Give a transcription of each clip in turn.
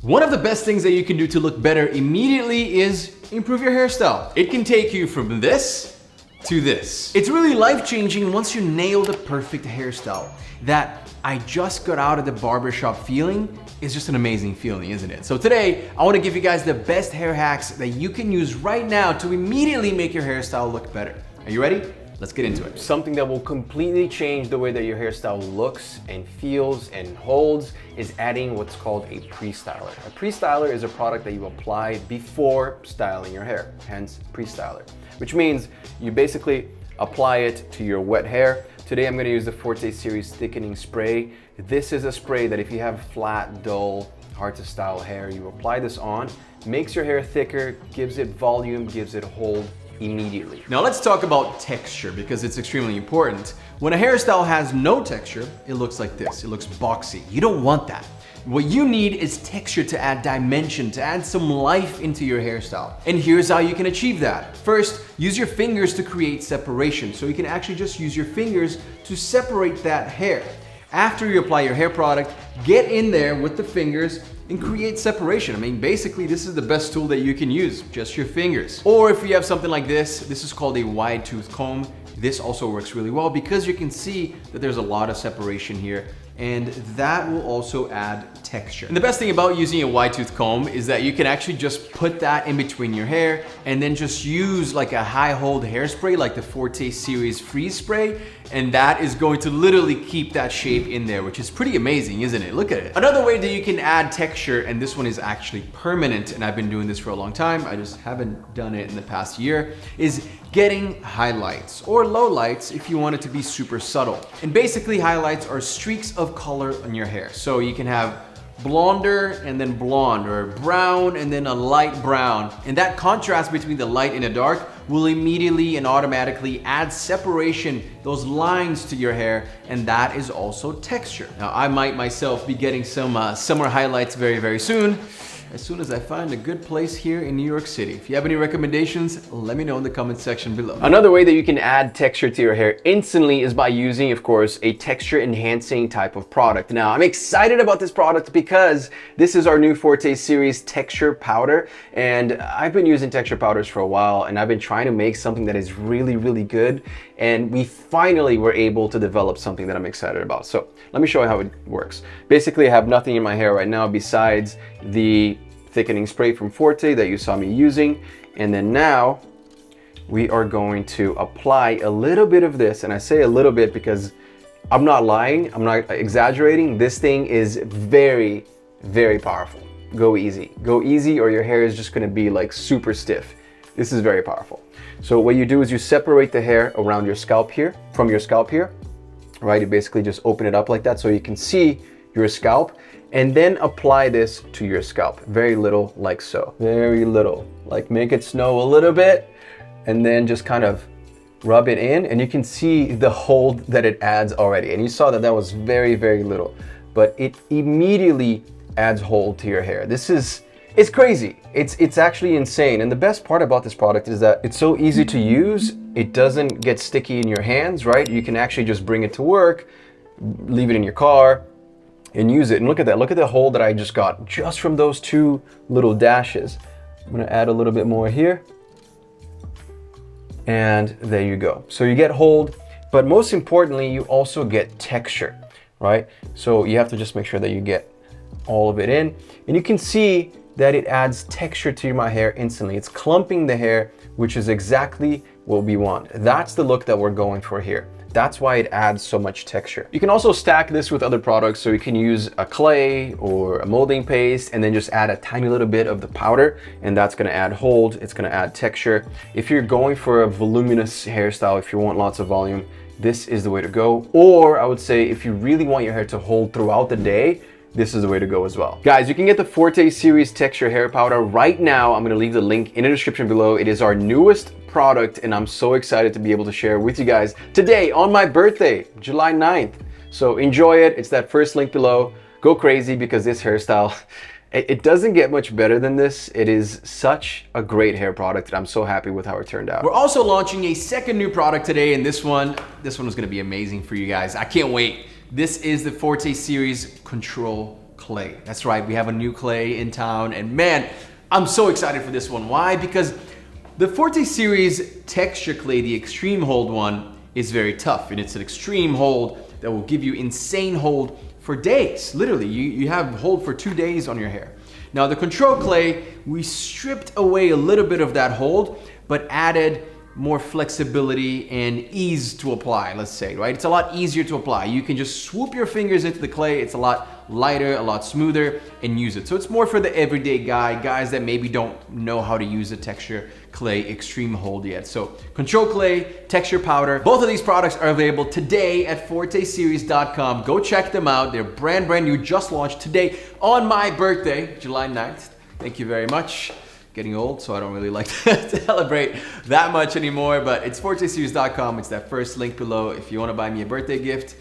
One of the best things that you can do to look better immediately is improve your hairstyle. It can take you from this to this. It's really life-changing once you nail the perfect hairstyle. That I just got out of the barbershop feeling is just an amazing feeling, isn't it? So today, I wanna give you guys the best hair hacks that you can use right now to immediately make your hairstyle look better. Are you ready? Let's get into it. Something that will completely change the way that your hairstyle looks and feels and holds is adding what's called a pre-styler. A pre-styler is a product that you apply before styling your hair, hence pre-styler, which means you basically apply it to your wet hair. Today I'm gonna use the Forte Series Thickening Spray. This is a spray that if you have flat, dull, hard to style hair, you apply this on, makes your hair thicker, gives it volume, gives it hold immediately. Now let's talk about texture because it's extremely important. When a hairstyle has no texture, it looks like this. It looks boxy. You don't want that. What you need is texture to add dimension, to add some life into your hairstyle. And here's how you can achieve that. First, use your fingers to create separation. So you can actually just use your fingers to separate that hair. After you apply your hair product, get in there with the fingers and create separation. I mean, basically, this is the best tool that you can use, just your fingers. Or if you have something like this is called a wide tooth comb. This also works really well because you can see that there's a lot of separation here, and that will also add texture. And the best thing about using a wide tooth comb is that you can actually just put that in between your hair and then just use like a high hold hairspray like the Forte Series Freeze Spray, and that is going to literally keep that shape in there, which is pretty amazing, isn't it? Look at it. Another way that you can add texture, and this one is actually permanent, and I've been doing this for a long time, I just haven't done it in the past year, is getting highlights or lowlights if you want it to be super subtle. And basically highlights are streaks of color on your hair. So you can have blonder and then blonde, or brown and then a light brown. And that contrast between the light and the dark will immediately and automatically add separation, those lines to your hair, and that is also texture. Now I might myself be getting some summer highlights very soon as I find a good place here in New York City. If you have any recommendations, let me know in the comment section below. Another way that you can add texture to your hair instantly is by using, of course, a texture enhancing type of product. Now, I'm excited about this product because this is our new Forte Series Texture Powder, and I've been using texture powders for a while, and I've been trying to make something that is really good, and we finally were able to develop something that I'm excited about. So let me show you how it works. Basically, I have nothing in my hair right now besides the thickening spray from Forte that you saw me using, and then now we are going to apply a little bit of this, and I say a little bit because I'm not lying, I'm not exaggerating. This thing is very powerful. Go easy or your hair is just going to be like super stiff. This is very powerful. So what you do is you separate the hair around your scalp here, from your scalp here, right? You basically just open it up like that so you can see your scalp, and then apply this to your scalp. Very little, like so. Very little. Like make it snow a little bit, and then just kind of rub it in, and you can see the hold that it adds already. And you saw that that was very little, but it immediately adds hold to your hair. It's crazy. It's actually insane. And the best part about this product is that it's so easy to use. It doesn't get sticky in your hands, right? You can actually just bring it to work, leave it in your car, and use it. And look at that. Look at the hold that I just got just from those two little dashes. I'm gonna add a little bit more here. And there you go. So you get hold, but most importantly, you also get texture, right? So you have to just make sure that you get all of it in. And you can see that it adds texture to my hair instantly. It's clumping the hair, which is exactly what we want. That's the look that we're going for here. That's why it adds so much texture. You can also stack this with other products, so you can use a clay or a molding paste and then just add a tiny little bit of the powder, and that's gonna add hold, it's gonna add texture. If you're going for a voluminous hairstyle, if you want lots of volume, this is the way to go. Or I would say if you really want your hair to hold throughout the day, this is the way to go as well. Guys, you can get the Forte Series Texture Hair Powder right now. I'm gonna leave the link in the description below. It is our newest product, and I'm so excited to be able to share with you guys today on my birthday, July 9th. So enjoy it. It's that first link below. Go crazy because this hairstyle, it doesn't get much better than this. It is such a great hair product, and I'm so happy with how it turned out. We're also launching a second new product today, and this one is gonna be amazing for you guys. I can't wait. This is the Forte Series Control clay. That's right, we have a new clay in town, and man, I'm so excited for this one. Why? Because the Forte series texture clay, the extreme hold one, is very tough, and it's an extreme hold that will give you insane hold for days. Literally, you have hold for 2 days on your hair. Now the control clay, we stripped away a little bit of that hold, but added more flexibility and ease to apply, let's say, right? It's a lot easier to apply. You can just swoop your fingers into the clay. It's a lot lighter, a lot smoother, and use it. So it's more for the everyday guy, guys that maybe don't know how to use a texture clay extreme hold yet. So control clay, texture powder, both of these products are available today at forteseries.com. Go check them out. They're brand new, just launched today on my birthday, July 9th. Thank you very much. Getting old, so I don't really like to celebrate that much anymore, but it's forteseries.com. It's that first link below. If you want to buy me a birthday gift,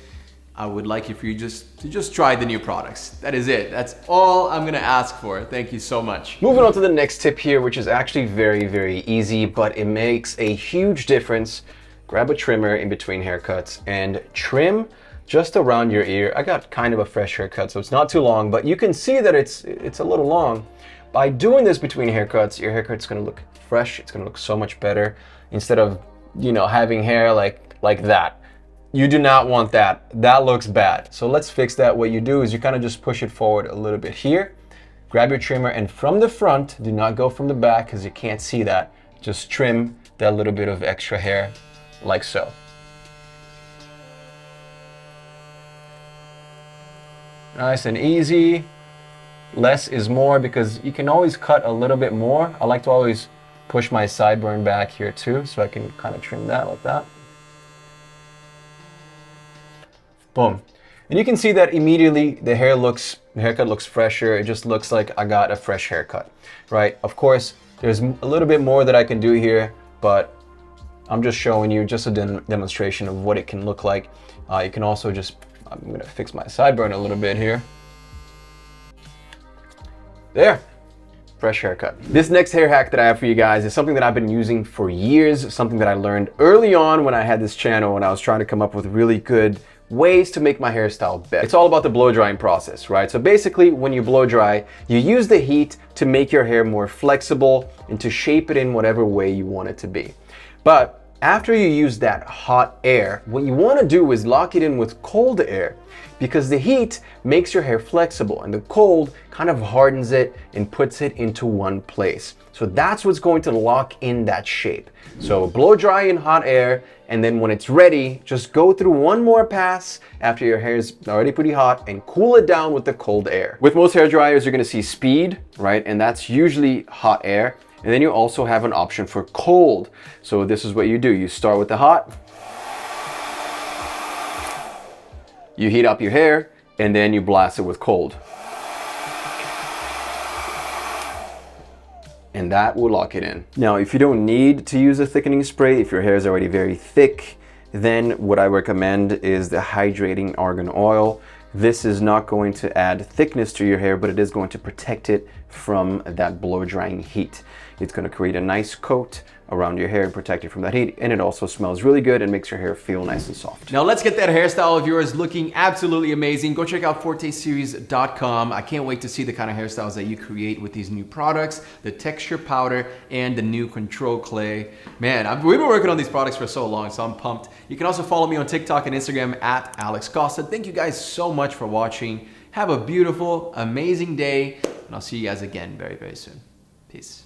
I would like you for you to just try the new products. That is it. That's all I'm gonna ask for. Thank you so much. Moving on to the next tip here, which is actually very easy, but it makes a huge difference. Grab a trimmer in between haircuts and trim just around your ear. I got kind of a fresh haircut, so it's not too long, but you can see that it's a little long. By doing this between haircuts, your haircut's gonna look fresh. It's gonna look so much better instead of, you know, having hair like that. You do not want that. That looks bad. So let's fix that. What you do is you kind of just push it forward a little bit here. Grab your trimmer, and from the front, do not go from the back because you can't see that. Just trim that little bit of extra hair like so. Nice and easy. Less is more because you can always cut a little bit more. I like to always push my sideburn back here too, so I can kind of trim that like that. Boom. And you can see that immediately the haircut looks fresher. It just looks like I got a fresh haircut, right? Of course, there's a little bit more that I can do here, but I'm just showing you just a demonstration of what it can look like. You can also I'm gonna fix my sideburn a little bit here. There, fresh haircut. This next hair hack that I have for you guys is something that I've been using for years, something that I learned early on when I had this channel and I was trying to come up with really good ways to make my hairstyle better. It's all about the blow drying process, right? So basically when you blow dry, you use the heat to make your hair more flexible and to shape it in whatever way you want it to be. But after you use that hot air, what you want to do is lock it in with cold air, because the heat makes your hair flexible and the cold kind of hardens it and puts it into one place. So that's what's going to lock in that shape. So blow dry in hot air, and then when it's ready, just go through one more pass after your hair is already pretty hot and cool it down with the cold air. With most hair dryers, you're gonna see speed, right? And that's usually hot air. And then you also have an option for cold. So this is what you do. You start with the hot, you heat up your hair, and then you blast it with cold. And that will lock it in. Now, if you don't need to use a thickening spray, if your hair is already very thick, then what I recommend is the hydrating argan oil. This is not going to add thickness to your hair, but it is going to protect it from that blow drying heat. It's going to create a nice coat around your hair and protect it from that heat, and it also smells really good and makes your hair feel nice and soft. Now let's get that hairstyle of yours looking absolutely amazing. Go check out forteseries.com. I can't wait to see the kind of hairstyles that you create with these new products, the texture powder and the new control clay. Man, we've been working on these products for so long, so I'm pumped. You can also follow me on TikTok and Instagram at Alex Costa. Thank you guys so much for watching. Have a beautiful, amazing day, and I'll see you guys again very soon. Peace.